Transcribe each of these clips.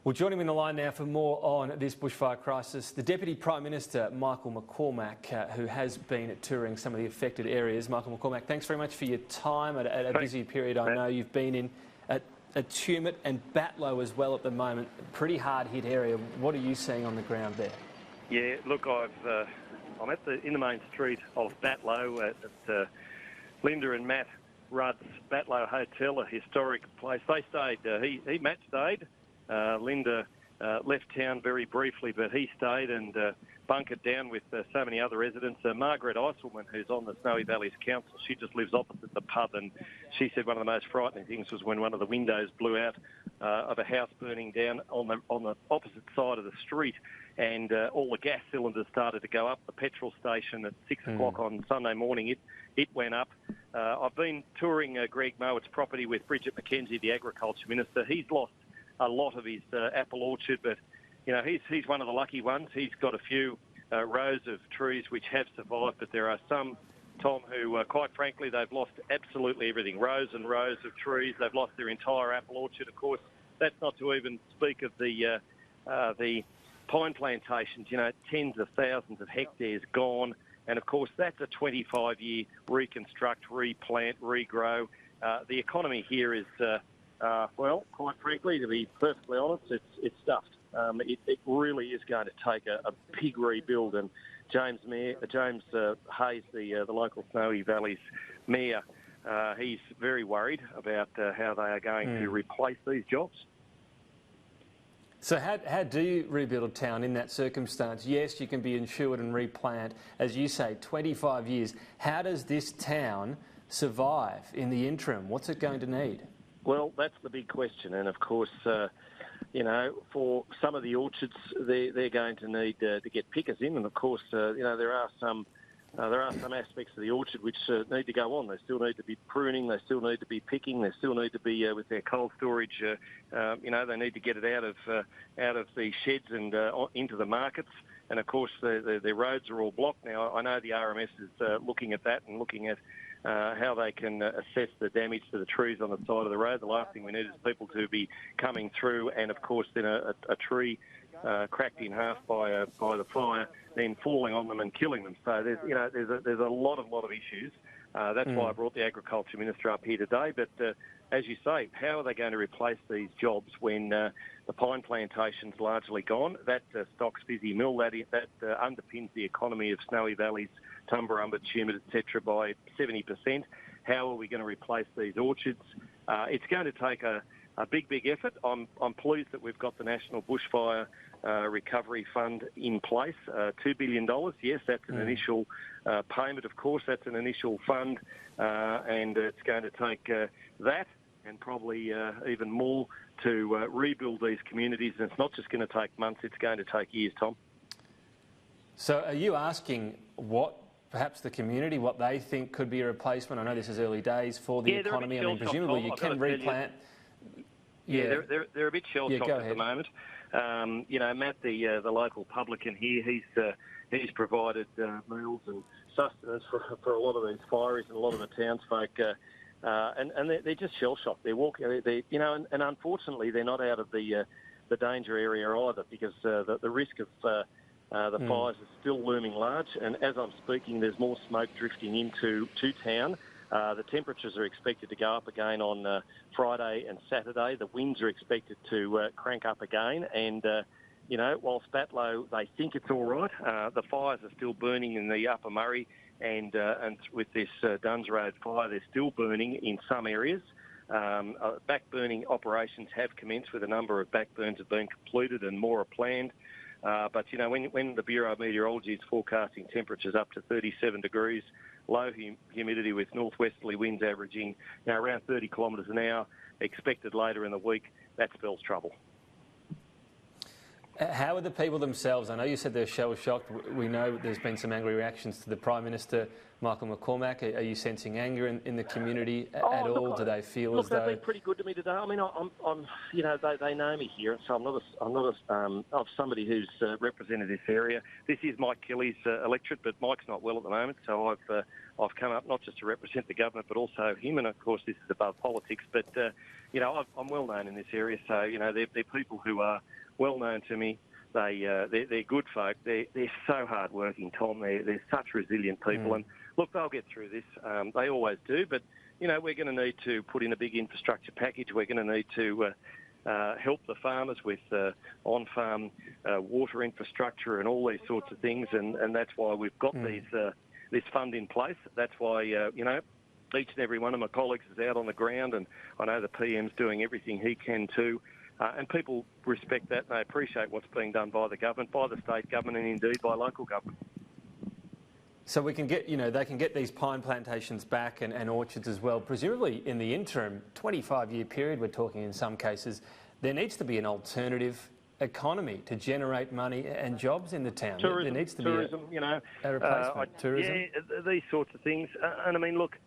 Well, joining me on the line now for more on this bushfire crisis, the Deputy Prime Minister Michael McCormack, who has been touring some of the affected areas. Michael McCormack, thanks very much for your time at a busy period. I know you've been in at Tumut and Batlow as well at the moment. Pretty hard hit area. What are you seeing on the ground there? Yeah, look, I'm in the main street of Batlow at Linda and Matt Rudd's Batlow Hotel, a historic place. They stayed. Matt stayed. Linda left town very briefly, but he stayed and bunkered down with so many other residents. Margaret Eiselman, who's on the Snowy Valleys Council, she just lives opposite the pub, and she said one of the most frightening things was when one of the windows blew out of a house burning down on the opposite side of the street, and all the gas cylinders started to go up. The petrol station at 6 o'clock on Sunday morning, it went up. I've been touring Greg Mowatt's property with Bridget McKenzie, the Agriculture Minister. He's lost a lot of his apple orchard, but you know he's one of the lucky ones. He's got a few rows of trees which have survived, but there are some, Tom, who quite frankly they've lost absolutely everything. Rows and rows of trees. They've lost their entire apple orchard. Of course, that's not to even speak of the pine plantations. You know, tens of thousands of hectares gone, and of course that's a 25-year reconstruct, replant, regrow. The economy here is well, quite frankly, to be perfectly honest, it's stuffed. It really is going to take a big rebuild, and James Hayes, the local Snowy Valleys mayor, he's very worried about how they are going to replace these jobs. So how do you rebuild a town in that circumstance? Yes, you can be insured and replant, as you say, 25 years. How does this town survive in the interim? What's it going to need? Well, that's the big question, and of course, you know, for some of the orchards, they're going to need to get pickers in, and of course, you know, there are some aspects of the orchard which need to go on. They still need to be pruning, they still need to be picking, they still need to be with their cold storage. You know, they need to get it out of the sheds and into the markets. And of course, the roads are all blocked now. I know the RMS is looking at that and looking at how they can assess the damage to the trees on the side of the road. The last thing we need is people to be coming through, and of course then a tree cracked in half by the fire, then falling on them and killing them. So there's a lot of issues. That's why I brought the Agriculture Minister up here today. But as you say, how are they going to replace these jobs when the pine plantation's largely gone? That stocks Fizzy Mill, that underpins the economy of Snowy Valleys, Tumbarumba, Tumut, etc. by 70%. How are we going to replace these orchards? It's going to take a big effort. I'm pleased that we've got the National Bushfire Recovery Fund in place, $2 billion. Yes, that's an initial payment, of course. That's an initial fund, and it's going to take that and probably even more to rebuild these communities. And it's not just going to take months, it's going to take years, Tom. So are you asking perhaps the community, what they think could be a replacement? I know this is early days for the economy. I mean, presumably you can replant. Yeah, they're a bit shell-shocked at the moment. You know, Matt, the local publican here, he's provided meals and sustenance for a lot of these fireys and a lot of the townsfolk, and they're just shell-shocked. They're walking, you know, and unfortunately they're not out of the danger area either, because the risk of the fires is still looming large, and as I'm speaking, there's more smoke drifting into town. The temperatures are expected to go up again on Friday and Saturday. The winds are expected to crank up again, and you know, whilst Batlow, they think it's all right, the fires are still burning in the Upper Murray, and with this Duns Road fire, they're still burning in some areas. Backburning operations have commenced, with a number of backburns have been completed and more are planned. But, you know, when the Bureau of Meteorology is forecasting temperatures up to 37 degrees, low humidity with northwesterly winds averaging around 30 kilometres an hour, expected later in the week, that spells trouble. How are the people themselves? I know you said they're shell-shocked. We know there's been some angry reactions to the Prime Minister, Michael McCormack. Are you sensing anger in the community at all? Do they feel as though... they've been pretty good to me today. I mean, I'm you know, they know me here, so I'm somebody who's represented this area. This is Mike Kelly's electorate, but Mike's not well at the moment, so I've come up not just to represent the government, but also him, and of course this is above politics. But you know, I'm well known in this area, so you know, they're people who are well known to me. They're good folk. They're so hard working, Tom. They're such resilient people, and look, they'll get through this. They always do. But you know, we're going to need to put in a big infrastructure package. We're going to need to help the farmers with on-farm water infrastructure and all these sorts of things, and that's why we've got this fund in place. That's why you know, each and every one of my colleagues is out on the ground, and I know the PM's doing everything he can too. And people respect that, and they appreciate what's being done by the government, by the state government, and indeed by local government. So we can get, you know, they can get these pine plantations back and orchards as well. Presumably in the interim, 25-year period, we're talking in some cases, there needs to be an alternative economy to generate money and jobs in the town. Tourism, there needs to tourism, be you know, a replacement. Tourism? Yeah, these sorts of things. And I mean, look,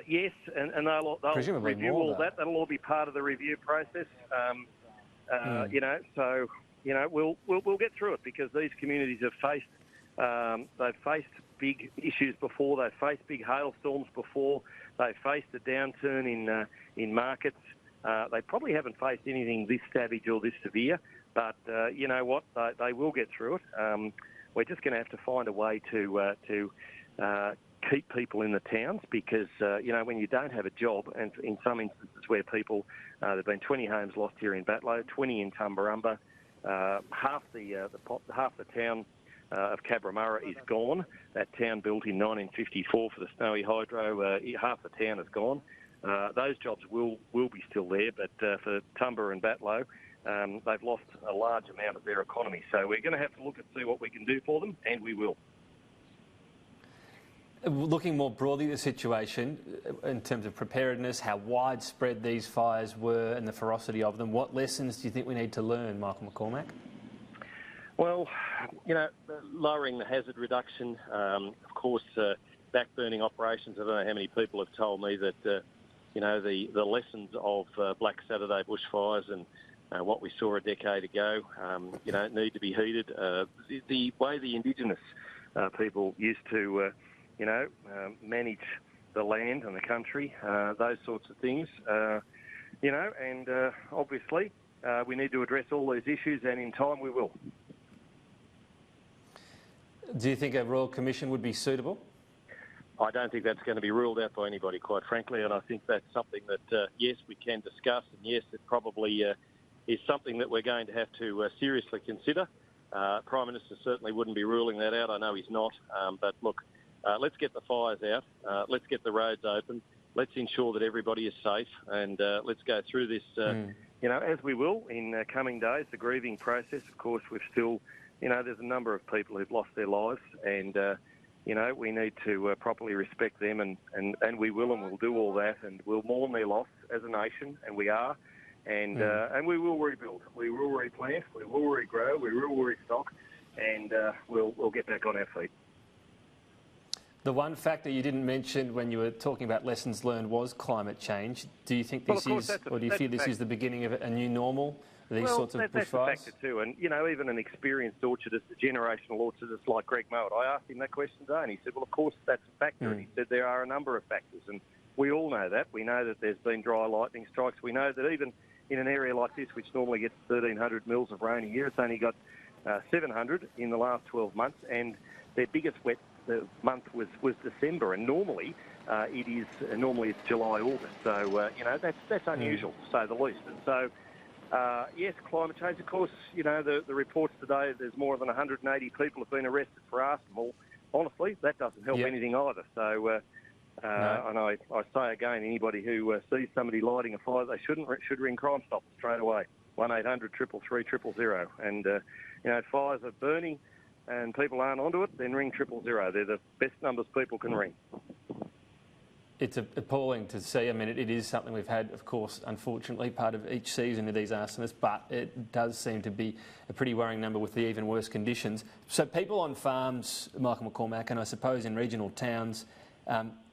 yes, and they'll presumably review more, all though. that. That'll all be part of the review process. You know, so you know, we'll get through it, because these communities have they've faced big issues before. They've faced big hailstorms before. They've faced a downturn in markets. They probably haven't faced anything this savage or this severe, but you know what? They will get through it. We're just going to have to find a way to keep people in the towns, because you know, when you don't have a job, and in some instances where people, there've been 20 homes lost here in Batlow, 20 in Tumbarumba, half the town of Cabramurra is gone. That town built in 1954 for the Snowy Hydro, half the town is gone. Those jobs will be still there, but for Tumba and Batlow, they've lost a large amount of their economy. So we're going to have to look and see what we can do for them, and we will. Looking more broadly at the situation in terms of preparedness, how widespread these fires were and the ferocity of them, what lessons do you think we need to learn, Michael McCormack? Well, you know, lowering the hazard reduction, of course, backburning operations. I don't know how many people have told me that, you know, the lessons of Black Saturday bushfires and what we saw a decade ago, you know, need to be heeded. The way the Indigenous people used to you know, manage the land and the country, those sorts of things, you know, and obviously we need to address all these issues, and in time we will. Do you think a Royal Commission would be suitable? I don't think that's going to be ruled out by anybody, quite frankly, and I think that's something that, yes, we can discuss, and yes, it probably is something that we're going to have to seriously consider. Prime Minister certainly wouldn't be ruling that out. I know he's not, but look, let's get the fires out, let's get the roads open, let's ensure that everybody is safe, and let's go through this, you know, as we will in coming days. The grieving process, of course, we've still, you know, there's a number of people who've lost their lives, and, you know, we need to properly respect them, and we will, and we'll do all that, and we'll mourn their loss as a nation, and we are, and we will rebuild, we will replant, we will regrow, we will restock, and we'll get back on our feet. The one factor you didn't mention when you were talking about lessons learned was climate change. Do you think this or do you feel this is the beginning of a new normal, these sorts of bushfires? That's a factor too, and you know, even an experienced orchardist, a generational orchardist like Greg Mowat, I asked him that question today, and he said, well, of course that's a factor, and he said there are a number of factors, and we all know that. We know that there's been dry lightning strikes. We know that even in an area like this, which normally gets 1,300 mils of rain a year, it's only got 700 in the last 12 months, and their biggest wet month was December, and normally it's July, August. So you know, that's unusual to say the least. And so yes, climate change. Of course, you know, the reports today, there's more than 180 people have been arrested for arson. Well, honestly, that doesn't help anything either. So and I say again, anybody who sees somebody lighting a fire, they should ring Crime Stoppers straight away. 1800 333 000. And you know, if fires are burning and people aren't onto it, then ring 000. They're the best numbers people can ring. It's appalling to see. I mean, it is something we've had, of course, unfortunately, part of each season of these arsonists, but it does seem to be a pretty worrying number with the even worse conditions. So people on farms, Michael McCormack, and I suppose in regional towns,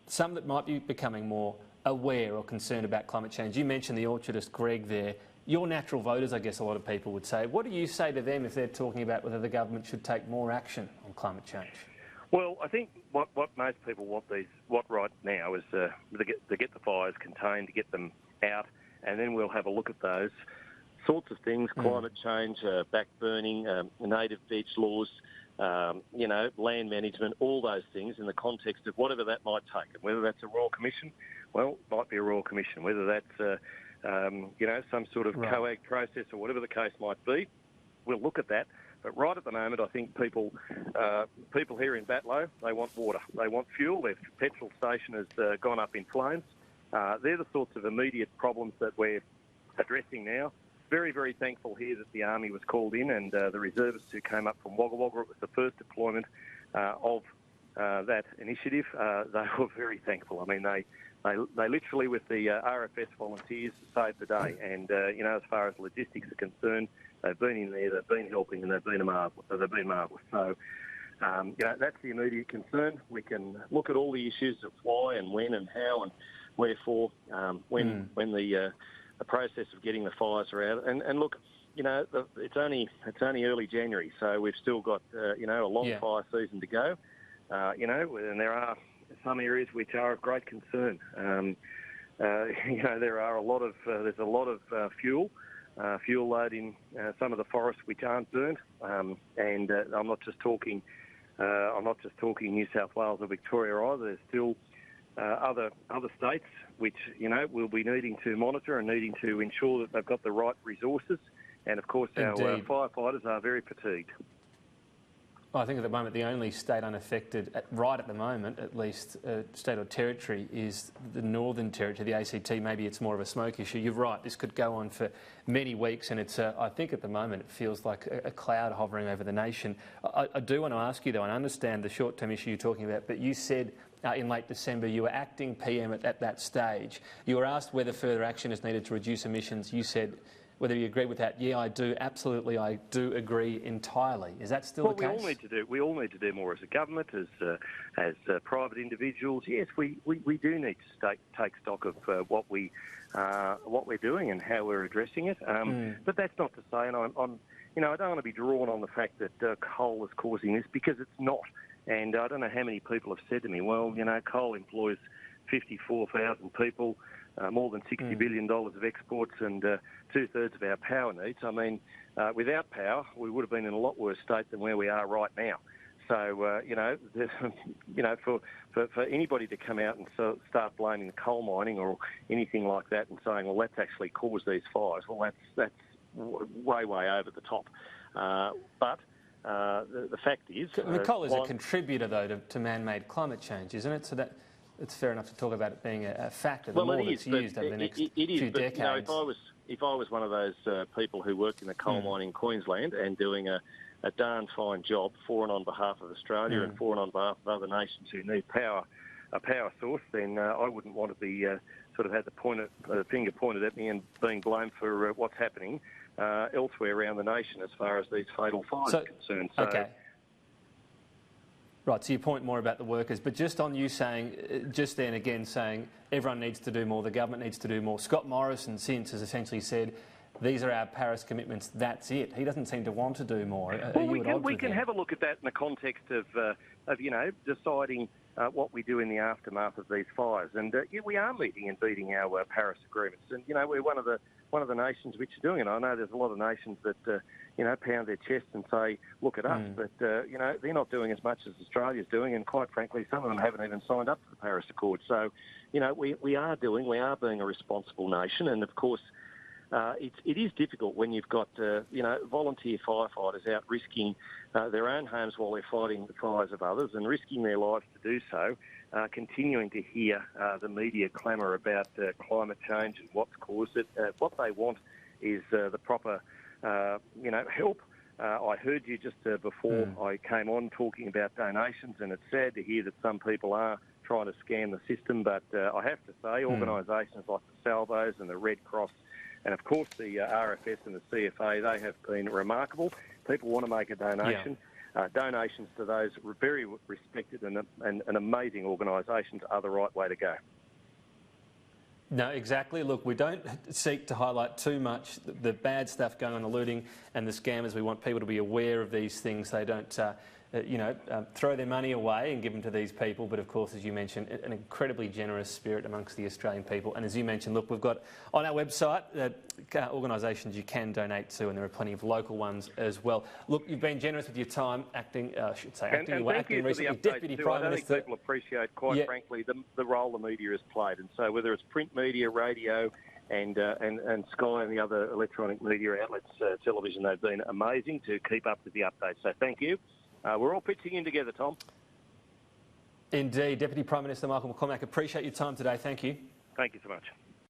some that might be becoming more aware or concerned about climate change. You mentioned the orchardist Greg there. Your natural voters, I guess a lot of people would say. What do you say to them if they're talking about whether the government should take more action on climate change? Well, I think what most people want right now is to get the fires contained, to get them out, and then we'll have a look at those sorts of things: climate change, back burning, native veg laws, land management, all those things in the context of whatever that might take. And whether that's a Royal Commission, well, it might be a Royal Commission. Whether that's some sort of COAG process or whatever the case might be, we'll look at that. But right at the moment, I think people here in Batlow, they want water, they want fuel. Their petrol station has gone up in flames. They're the sorts of immediate problems that we're addressing now. Very, very thankful here that the Army was called in and the reservists who came up from Wagga Wagga. It was the first deployment of that initiative. They were very thankful. I mean, they literally, with the RFS volunteers, saved the day. And as far as logistics are concerned, they've been in there, they've been helping, and they've been marvellous. So, that's the immediate concern. We can look at all the issues of why and when and how and wherefore when the process of getting the fires are out. And look, it's only early January, so we've still got a long fire season to go. And there are some areas which are of great concern. There are there's a lot of fuel load in some of the forests which aren't burnt, and I'm not just talking New South Wales or Victoria either. There's still other states which we'll be needing to monitor and needing to ensure that they've got the right resources. And of course, our firefighters are very fatigued. Well, I think at the moment the only state unaffected, right at the moment at least, state or territory is the Northern Territory, the ACT. Maybe it's more of a smoke issue. You're right, this could go on for many weeks, and it's I think at the moment it feels like a cloud hovering over the nation. I do want to ask you though, and I understand the short-term issue you're talking about, but you said in late December you were acting PM at that stage. You were asked whether further action is needed to reduce emissions. You said whether you agree with that. Yeah, I do. Absolutely, I do agree entirely. Is that still the case? We all need to do more as a government, as private individuals. Yes, we do need to take stock of what we're doing and how we're addressing it. But that's not to say, and I don't want to be drawn on the fact that coal is causing this, because it's not. And I don't know how many people have said to me, well, coal employs 54,000 people. More than $60 billion of exports, and two-thirds of our power needs. I mean, without power, we would have been in a lot worse state than where we are right now. So, for anybody to come out and start blaming the coal mining or anything like that and saying, well, that's actually caused these fires, well, that's way over the top. But the fact is... The coal is a contributor, though, to man-made climate change, isn't it? So that... It's fair enough to talk about it being a factor. The more it's used over the next few decades. If I was one of those people who worked in the coal mine in Queensland and doing a darn fine job for and on behalf of Australia and for and on behalf of other nations who need a power source, then I wouldn't want to be sort of had the finger pointed at me and being blamed for what's happening elsewhere around the nation as far as these fatal fires are concerned. So, okay. Right, so you point more about the workers, but just on you saying, just then again saying everyone needs to do more, the government needs to do more. Scott Morrison since has essentially said, these are our Paris commitments, that's it. He doesn't seem to want to do more. Well, we can have a look at that in the context of deciding what we do in the aftermath of these fires. And we are meeting and beating our Paris agreements. And, we're one of the nations which are doing it. I know there's a lot of nations that, pound their chest and say, look at us. But, they're not doing as much as Australia's doing. And quite frankly, some of them haven't even signed up to the Paris Accord. So, we are being a responsible nation. And, of course, it is difficult when you've got, volunteer firefighters out risking their own homes while they're fighting the fires of others and risking their lives to do so, continuing to hear the media clamour about climate change and what's caused it. What they want is the proper, help. I heard you just before I came on talking about donations, and it's sad to hear that some people are trying to scam the system. But I have to say, organisations like the Salvos and the Red Cross, and of course the RFS and the CFA, they have been remarkable. People want to make a donation. Donations to those very respected and amazing organisations are the right way to go. No, exactly. Look, we don't seek to highlight too much the bad stuff going on, the looting and the scammers. We want people to be aware of these things. They don't, throw their money away and give them to these people. But of course, as you mentioned, an incredibly generous spirit amongst the Australian people. And as you mentioned, look, we've got on our website organisations you can donate to, and there are plenty of local ones as well. Look, you've been generous with your time acting recently, Deputy Prime Minister. I think people appreciate, quite frankly, the role the media has played. And so whether it's print media, radio, and Sky and the other electronic media outlets, television, they've been amazing to keep up with the updates. So thank you. We're all pitching in together, Tom. Indeed. Deputy Prime Minister Michael McCormack, appreciate your time today. Thank you. Thank you so much.